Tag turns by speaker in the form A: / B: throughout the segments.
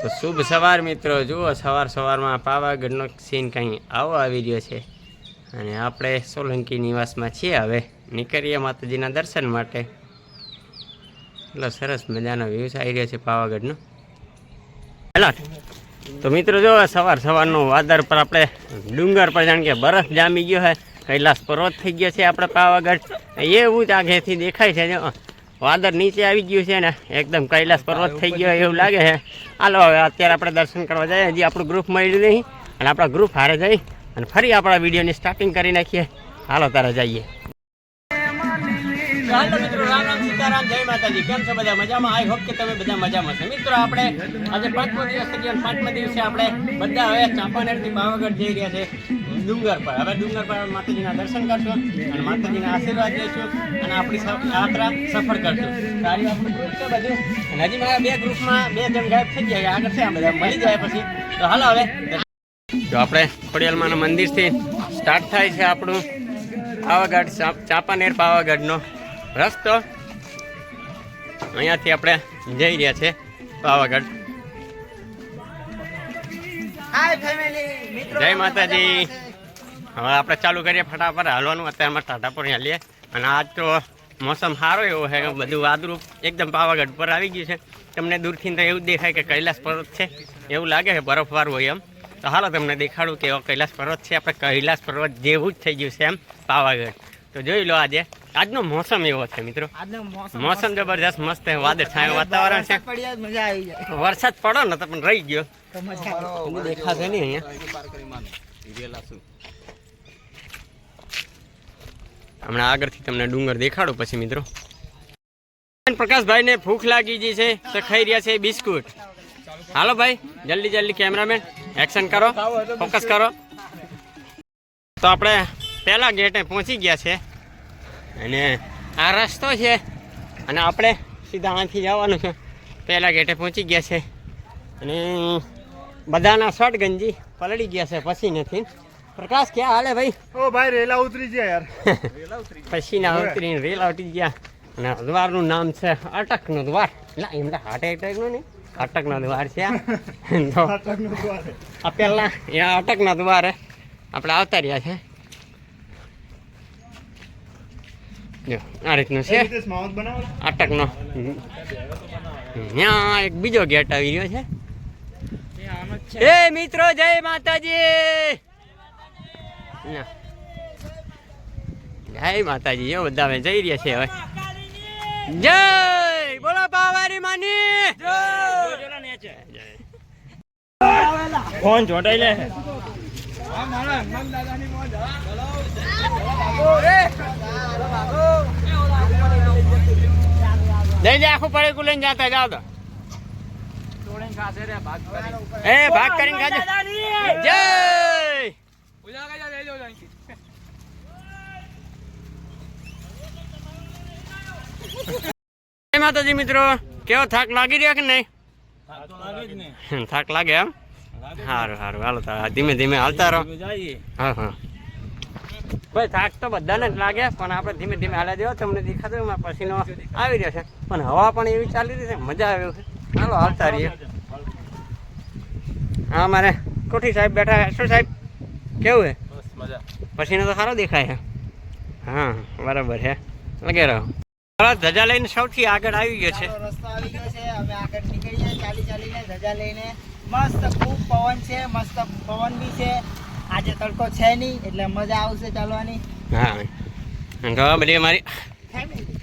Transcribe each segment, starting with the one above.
A: તો શુભ સવાર મિત્રો, જુઓ સવારમાં પાવાગઢનો સીન કંઈ આવો આવી રહ્યો છે અને આપણે સોલંકી નિવાસમાં છીએ. હવે નીકળીએ માતાજીના દર્શન માટે. એટલો સરસ મજાનો વ્યૂઝ આવી રહ્યો છે પાવાગઢનો. હેલા તો મિત્રો જો સવારનું વાદળ પર આપણે ડુંગર પર જાણ કે બરફ જામી ગયો છે, કૈલાસ પર્વત થઈ ગયો છે આપણે પાવાગઢ. એવું જ આગેથી દેખાય છે, જો વાદળ નીચે આવી ગયું છે ને એકદમ કૈલાસ પર્વત થઈ ગયો એવું લાગે છે. હાલો હવે અત્યારે આપણે દર્શન કરવા જઈએ. હજી આપણું ગ્રુપ મળ્યું નહીં અને આપણા ગ્રુપ હારે જઈ અને ફરી આપણા વિડીયોની સ્ટાર્ટિંગ કરી નાખીએ. હાલો તારે જઈએ. હાલો મિત્રો, રામ રામ સીતારામ, જય માતાજી. કેમ છો બધા? મજામાં? આઈ હોપ કે તમે બધા મજામાં છે. મિત્રો આપણે આજે 5મો દિવસ થઈ ગયો. 5મા દિવસે આપણે બધા હવે ચાંપાનેરથી પાવાગઢ જઈ રહ્યા છે ડુંગર પર. હવે ડુંગર પર માતાજીના દર્શન કરશું અને માતાજીના આશીર્વાદ લઈશું અને આપણી યાત્રા સફળ કરશું. સારી આપણું ગ્રુપ છે બધું. અને હજી મારા બે ગ્રુપમાં 2 જણ ગાયબ થઈ ગયા. આગળ છે આ બધા મળી જાય પછી. તો હાલો હવે તો આપણે ખોડિયાલમાના મંદિરથી સ્ટાર્ટ થાય છે આપણું પાવાગઢ ચાંપાનેર પાવાગઢનો રસ્તો. અહીંયાથી આપણે જઈ રહ્યા છે પાવાગઢ. જય માતાજી. હવે આપણે ચાલુ કરીએ ફટાફટ હાલવાનું. અત્યારમાં ટાટા પર હાલીએ અને આજ તો મોસમ સારો એવો છે, બધું વાદળું એકદમ પાવાગઢ પર આવી ગયું છે. તમને દૂરથી તો એવું જ દેખાય કે કૈલાસ પર્વત છે, એવું લાગે છે બરફવાળું હોય એમ. તો હાલો તમને દેખાડું કે એવો કૈલાસ પર્વત છે. આપણે કૈલાસ પર્વત જેવું જ થઈ ગયું છે એમ પાવાગઢ. તો જોઈ લો આજનો મોસમ એવો છે મિત્રો. મોસમ જબરજસ્ત મસ્ત છે, વાદળ છાયું વાતાવરણ છે. વરસાદ પડો ને તો પણ રહી ગયો દેખાશે નહીં અહીંયા. હમણાં આગળથી તમને ડુંગર દેખાડું પછી મિત્રો. પ્રકાશભાઈ ને ભૂખ લાગી ગઈ છે તો ખાઈ રહ્યા છે બિસ્કુટ. હાલો ભાઈ, જલ્દી કેમેરામેન એક્શન કરો, ફોકસ કરો. તો આપણે પહેલા ગેટે પહોંચી ગયા છે અને આ રસ્તો છે અને આપણે સીધા અહીંથી જવાનું છે. પહેલા ગેટે પહોંચી ગયા છે અને બધાના શર્ટ ગંજી પલળી ગયા છે પછી નથી. પ્રકાશ ક્યાં હાલે ભાઈ?
B: ઓ ભાઈ, રેલા ઉતરી ગયા યાર.
A: પછી ના ઉતરીને રેલા ઉતરી ગયા. અને દ્વારનું નામ છે અટકનો દ્વાર. ના એમને હાર્ટ એટેકનો નહીં, અટકનો દ્વાર છે. આ પહેલા અહીંયા અટકના દ્વારે આપણે આવતા રહ્યા છે. જો આ રીતનું છે અટકનો. ત્યાં એક બીજો ગેટ આવી રહ્યો છે. એ મિત્રો જય માતાજી. જય માતાજી. જો બધા હવે જઈ રહ્યા છે. હવે જય બોલો પાવારી માની.
B: ફોન ચોંટાઈ લે.
A: લઈ લે આખું પડે લઈને જતા જાવ તો. એ ભાગ કરીને ખાજે. જય માતાજી. મિત્રો કેવો થાક લાગી રહ્યો કે નહીં? થાક લાગે એમ? સારું હાલો તારા ધીમે ધીમે હાલતા રહો. હા ભાઈ, થાક તો બધાને જ લાગે પણ આપણે ધીમે ધીમે હાલ્યા દેવો. તમને દેખાતો એમાં પસીનો આવી રહ્યો છે પણ હવા પણ એવી ચાલી રહી છે, મજા આવે છે. હાલો હાલતા રહીએ. હા મારે કોઠી સાહેબ બેઠા. શું સાહેબ કેવું છે? પસીનો તો સારો દેખાય છે. હા બરાબર છે, લગે રહો. ધજા લઈને સૌથી આગળ આવી ગયો છે.
C: રસ્તો આવી ગયો છે. હવે આગળ નીકળીએ ચાલીને ધજા લઈને. મસ્ત ખૂબ પવન છે, મસ્ત પવન બી છે. આજે તડકો છે નહીં એટલે મજા આવશે ચાલવાની.
A: હા બધી અમારી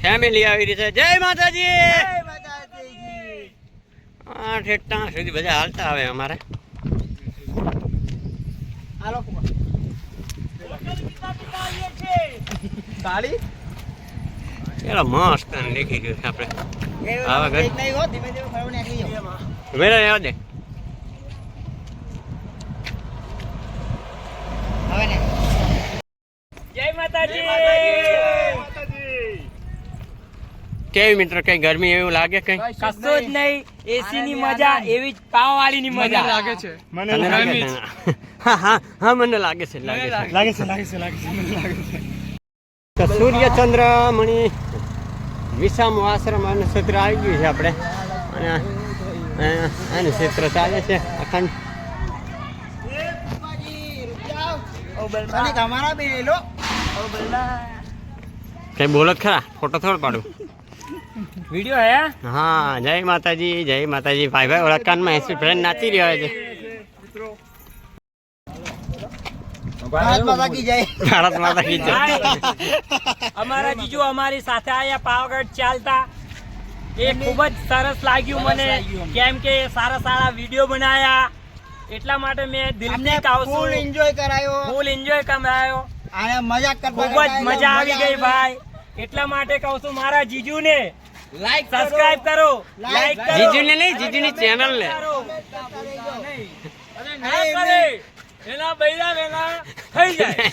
A: ફેમિલી આવી રહી છે. જય માતાજી. હા ઠેઠ સુધી બધા હાલતા આવે અમારે.
C: હાલો
B: તાળી
A: એલા મસ્ત દેખી ગયું છે આપણે.
C: ધીમે ધીમે ફરવા નીકળી જાઓ.
A: મેરા રહેવા દે.
C: જય માતાજી.
A: કેવી મિત્રો, કઈ ગરમી એવું લાગે? કઈ
C: કશું જ નહીં. એસી ની મજા એવી જ પાવ વાળી ની મજા
B: લાગે છે. મને
A: લાગે છે. હા મને લાગે છે. તો સૂર્યચંદ્ર મણી વિસામો આશ્રમ અને સત્ર આવી ગયું છે આપણે. અને આનું ક્ષેત્ર ચાલે છે અખંડ.
C: અને તમારા બી લઈ લો.
A: કઈ બોલો જ ખરા, ફોટો થોડો પાડું.
B: વિડિયો હે?
A: હા, જય માતાજી, જય માતાજી. ભાઈ ભાઈ ઓલા કાનમાં એસી ફ્રેન્ડ નાચી રહ્યા છે.
C: ભારત માતા કી જય.
A: ભારત માતા કી જય.
D: અમારા જીજુ અમારી સાથે આયા પાવાગઢ ચાલતા. એ ખૂબ જ સરસ લાગ્યું મને, કેમ કે સારા સારા વિડીયો બનાયા. એટલા માટે મેં
C: અમને
D: દિલથી કહું
C: ફૂલ
D: છું,
C: એન્જોય કરાયો.
D: ફૂલ એન્જોય કરાયો.
C: અને મજાક કરતા
D: ખૂબ જ મજા આવી ગઈ ભાઈ. એટલા માટે કહું છું મારા જીજુને
C: લાઈક
D: સબસ્ક્રાઇબ કરો, લાઈક કરો.
A: જીજુને નહીં, જીજુની ચેનલ ને.
D: અને ના કરે એના બૈરા વેલા થઈ જાય.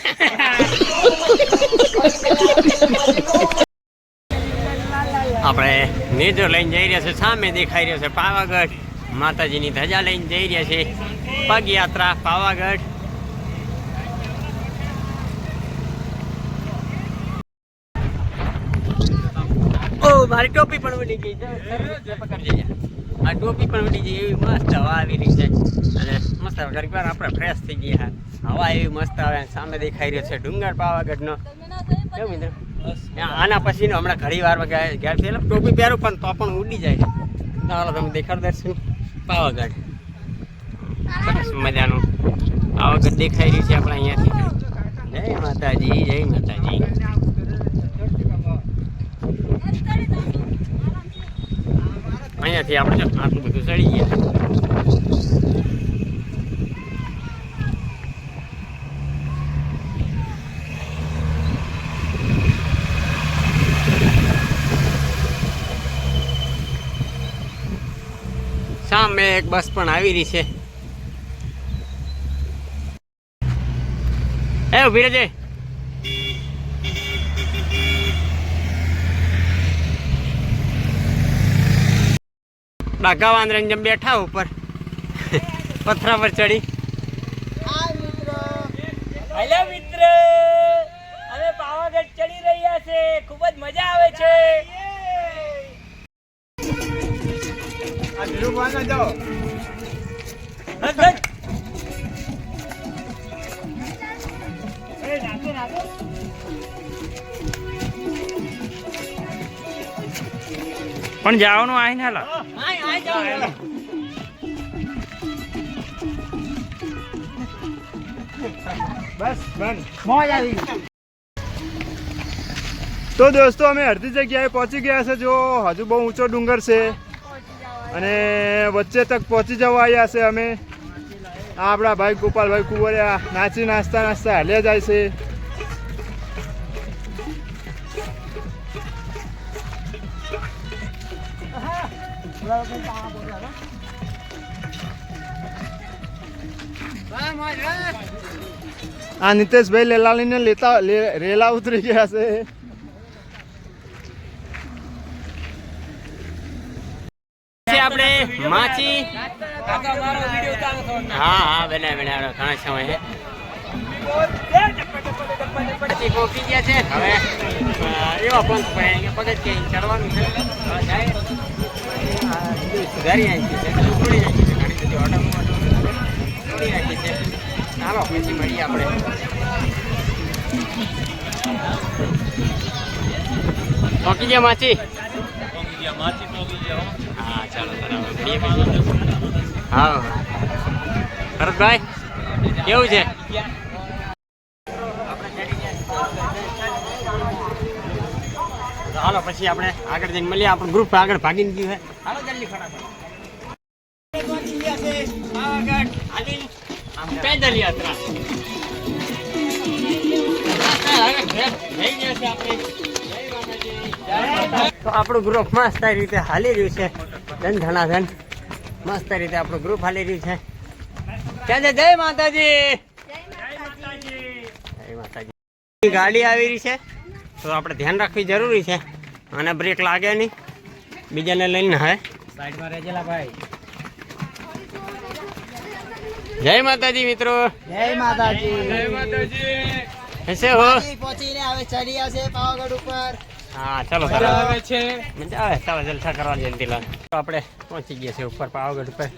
A: આપણે નેજો લઈને જઈ રહ્યા છે. સામે દેખાઈ રહ્યો છે પાવાગઢ. માતાજીની ધજા લઈને જઈ રહ્યા છે. પગયાત્રા પાવાગઢ. ઓ મારી ટોપી પણ ઉડી ગઈ છે. પકડજે યાર. આ ટોપી પણ ઉડી ગઈ. એવી મસ્ત હવા આવી રહી છે અને મસ્ત ઘડીક વાર આપણે ફ્રેશ થઈ ગયા. હવા એવી મસ્ત આવે. સામે દેખાઈ રહ્યો છે ડુંગર પાવાગઢનો. કેવું મિત્ર? આના પછીનો હમણાં ઘડી વાર ઘેર થયેલો ટોપી પહેરું પણ તો પણ ઉડી જાય. ચાલો તમે દેખાડ દર્શન પાવાગઢ. સરસ મજાનું પાવાગઢ દેખાઈ રહ્યું છે આપણે અહીંયાથી. જય માતાજી, જય માતાજી. અહીંયાથી આપણે આટલું બધું ચડી ગયા. સામે એક બસ પણ આવી રહી છે. એ ઉભી રહેજે. ડાઘા વાંદરાને જેમ બેઠા ઉપર પથરા પર ચડી.
D: હેલો મિત્ર, અમે પાવાગઢ ચડી રહ્યા છે. ખૂબ જ મજા આવે છે.
B: આ ધીરુભાઈ ના જાઓ.
D: પણ જવાનું આવીને હાલો.
B: બસ બંધ.
C: મોજ આવી.
B: તો દોસ્તો અમે અડધી જગ્યાએ પહોંચી ગયા છે. જો હજુ બહુ ઊંચો ડુંગર છે અને વચ્ચે તક પહોંચી જવા આવ્યા છે અમે. આ આપણા ભાઈ ગોપાલભાઈ કુંવરિયા નાચી નાચતા નાચતા હાલ્યા જાય છે. આ નીતેશભાઈ લેલાલીને રેલા ઉતરી ગયા છે.
A: આપણે માછી.
D: કાકા મારો વિડિયો ઉતારો છો.
A: હા હા બને ઘણા સમય છે. પછી પહોંચી ગયા છે. હવે એવા પંથ પગથિયે ચડવાનું છે. સુધારી નાખી છે, છોડી નાખી છે. ઘણી બધી ઓટો છોડી નાખી છે. ચાલો પછી મળીએ આપણે. પહોંચી ગયા માછી. હા ચાલો મળીએ પછી. હા ભરતભાઈ કેવું છે? હાલો પછી આપણે આગળ જઈને મળીએ. આપણું ગ્રુપ આગળ ભાગીને ગયું છે. હાલો જલ્દી ફટાફટ. પેદલ યાત્રા તો આપણું ગ્રુપ મસ્ત રીતે હાલી રહ્યું છે. ધન ધનાધન મસ્ત રીતે આપણું ગ્રુપ હાલી રહ્યું છે. ક્યાં છે? જય માતાજી, જય માતાજી. ગાડી આવી રહી છે તો આપણે ધ્યાન રાખવી જરૂરી છે અને બ્રેક લાગે નહીં. બીજાને લઈને હવે
D: સાઈડમાં રહેજેલા ભાઈ.
A: જય માતાજી મિત્રો.
C: જય માતાજી.
A: कैसे हो?
C: પહોંચીને હવે ચડી આવશે પાવાગઢ ઉપર.
A: હા ચાલો
D: મજા આવે છે.
A: મજા આવે. ચાલો જલસા કરવા જયંતિલાલ. તો આપણે પહોંચી ગયા છે ઉપર પાવાગઢ ઉપર.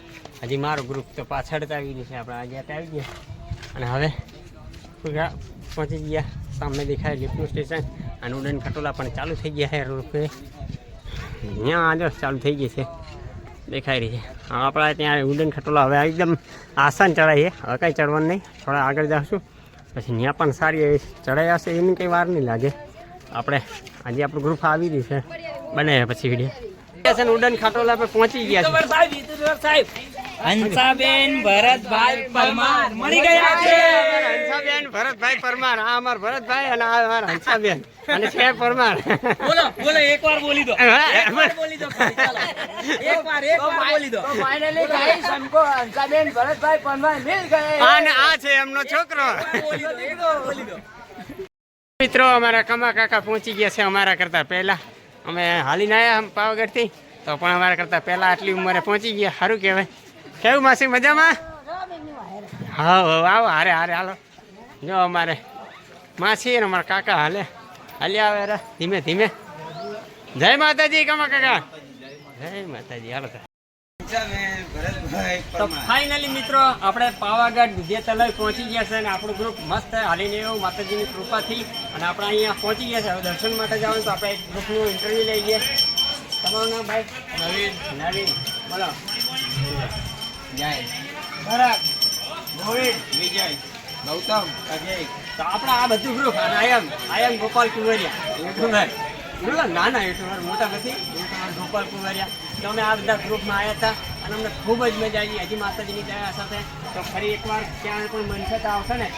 A: હજી મારું ગ્રુપ તો પાછળ જ આવી ગયું છે. આપણે આજે આવી ગયા અને હવે પહોંચી ગયા. સામે દેખાય લિફ્ટનું સ્ટેશન અને ઉડન ખટોલા પણ ચાલુ થઈ ગયા છે રોપવે. ત્યાં આજે ચાલુ થઈ ગઈ છે દેખાઈ રહી છે. આપણા ત્યાં ઉડન ખટોલા હવે એકદમ આસાન ચડાવીએ. હવે કાંઈ ચડવાનું નહીં. થોડા આગળ જાશું પછી ત્યાં પણ સારી એવી ચડાઈ આવશે. એની કંઈ વાર નહીં લાગે. આપણે આજે આપણું ગ્રુપ આવી રહ્યું છે બને પછી વિડીયો ઉડન ખટોલા પર પહોંચી ગયા છે.
D: સાહેબ હંસાબેન ભરતભાઈ પરમાર મળી ગયા છે.
A: હંસાબેન ભરતભાઈ પરમાર. આ અમાર ભરતભાઈ અને આ અમારા હંસાબેન અને છે પરમાર.
D: બોલો બોલો એકવાર બોલી દો. એકવાર બોલી દો ખાલી, ચાલો. એકવાર બોલી દો.
C: ફાઇનલી ગાઈસ हमको हंसाबेन भरतભાઈ પરમાર મિલ ગયે.
A: અને આ છે એમનો છોકરો.
D: બોલી દો.
A: મિત્રો અમારા કમા કાકા પહોંચી ગયા છે અમારા કરતાં પહેલા. અમે હાલીને આવ્યા પાવાગઢથી તો પણ અમારા કરતાં પહેલા આટલી ઉંમરે પહોંચી ગયા. સારું કહેવાય. કેવું માસી મજામાં? હા આવો હારે હારે હાલો. જો અમારે માસી અને અમારા કાકા હાલ્યા આવે ધીમે ધીમે. જય માતાજી કમા કાકા. જય માતાજી. હાલો તો ફાઇનલી મિત્રો આપણે પાવાગઢ વિદ્યા તલાવ પહોંચી ગયા છે અને આપણું ગ્રુપ મસ્ત હાલીને એવું માતાજીની કૃપાથી અને આપણે અહીંયા પહોંચી ગયા છે. હવે દર્શન માટે જવાનું તો આપણે એક ગ્રુપનું ઇન્ટરવ્યૂ લઈ લઈએ. તમારું નામ ભાઈ? નવીન. બોલો. જય ભરત, ગોવિંદ, વિજય, ગૌતમ, અજય. તો આપણે આ બધું ગ્રુપ અને આયમ ગોપાલ કુંવરિયા યુટ્યુબર. બોલો નાના યુટ્યુબર, મોટા નથી. યુટ્યુબર ગોપાલ કુંવરિયા. તો અમે આ બધા ગ્રુપમાં આવ્યા હતા અને અમને ખૂબ જ મજા આવી. હજી માતાજીની દયા સાથે તો ફરી એકવાર ક્યાં પણ મનસત આવશે ને.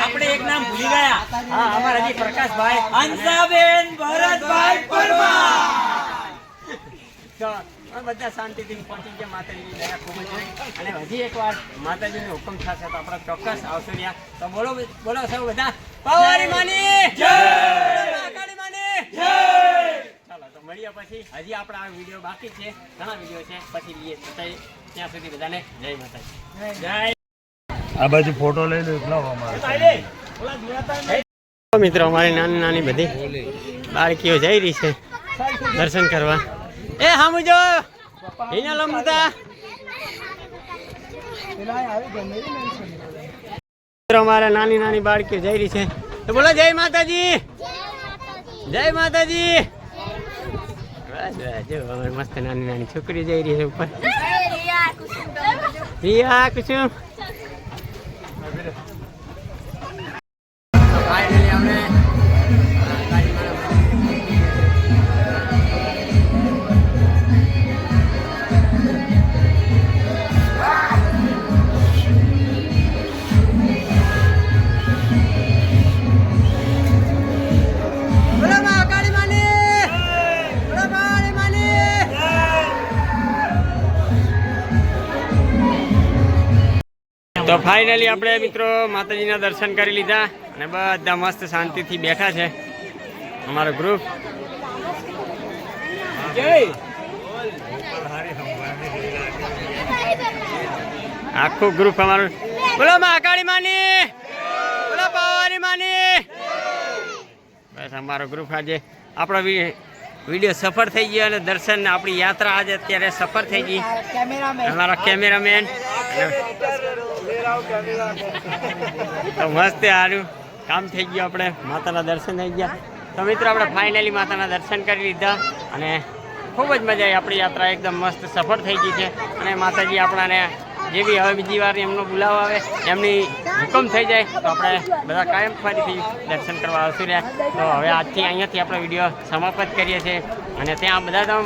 D: આપણે એક નામ ભૂલી ગયા.
A: હા અમારા હજી પ્રકાશભાઈ
D: હંસાબેન ભરતભાઈ પરમાર.
A: તો બધા શાંતિથી પહોંચી ગયા. માતાજીની દયા ખૂબ જ હોય અને હજી એકવાર માતાજીનો હુકમ થશે તો આપણે ચોક્કસ આવશું ત્યાં. તો બોલો બોલો સૌ બધા પાવારી માની જય, કાળી માની જય. ચાલો તો મળીએ પછી. હજી આપણા આ વિડીયો બાકી છે, ઘણા વિડીયો છે, પછી લઈએ. ત્યાં સુધી બધાને જય માતાજી.
D: જય.
B: આ બાજુ ફોટો લઈ લો એટલા અમારે.
A: મિત્રો અમારી નાની નાની બધી બાળકીઓ જઈ રહી છે દર્શન કરવા. એ હામુ જો એના લંબતા અમારા નાની નાની બાળકીઓ જઈ રહી છે તો બોલો જય માતાજી. જય માતાજી. જો અમારી મસ્ત નાની નાની છોકરીઓ જઈ રહી છે ઉપર. રિયા કુસુમ. ફાઇનલી અમે તો ફાઇનલી આપણે મિત્રો માતાજીના દર્શન કરી લીધા અને બધા મસ્ત શાંતિથી બેઠા છે અમારો ગ્રુપ. આખું ગ્રુપ અમારું. બોલો મહાકાળી માની, બોલો પાવારી માની. બસ અમારો ગ્રુપ આજે આપણો વિડીયો સફળ થઈ ગયો અને દર્શન આપણી યાત્રા આજે અત્યારે સફળ થઈ ગઈ. અમારા કેમેરામેન તો મસ્ત સારું કામ થઈ ગયું. આપણે માતાના દર્શન થઈ ગયા. તો મિત્રો આપણે ફાઇનલી માતાના દર્શન કરી લીધા અને ખૂબ જ મજા આવી. આપણી યાત્રા એકદમ મસ્ત સફળ થઈ ગઈ છે અને માતાજી આપણાને જેવી હવે બીજી વાર એમનો બોલાવો આવે એમની હુકમ થઈ જાય તો આપણે બધા કાયમ ફરીથી દર્શન કરવા આવશું રહ્યા. તો હવે આજથી અહીંયાથી આપણે વિડીયો સમાપ્ત કરીએ છીએ અને ત્યાં બધા તમે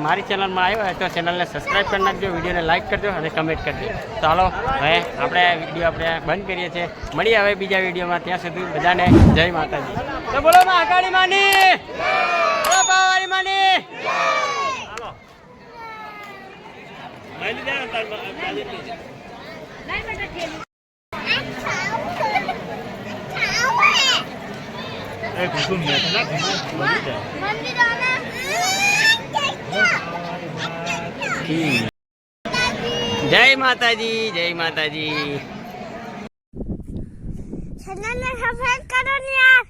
A: મારી ચેનલમાં આવ્યો હોય તો ચેનલને સબસ્ક્રાઈબ કરી નાખજો, વિડીયોને લાઇક કરજો અને કમેન્ટ કરજો. ચાલો હવે આપણે વિડીયો આપણે બંધ કરીએ છીએ. મળીએ હવે બીજા વિડીયોમાં. ત્યાં સુધી બધાને જય માતાજી. તો બોલો મહાકાળી માની, બોલો પાવારી માની. જય માતાજી, જય માતાજી.
E: ચેનલને સબસ્ક્રાઇબ કરો ને યાર.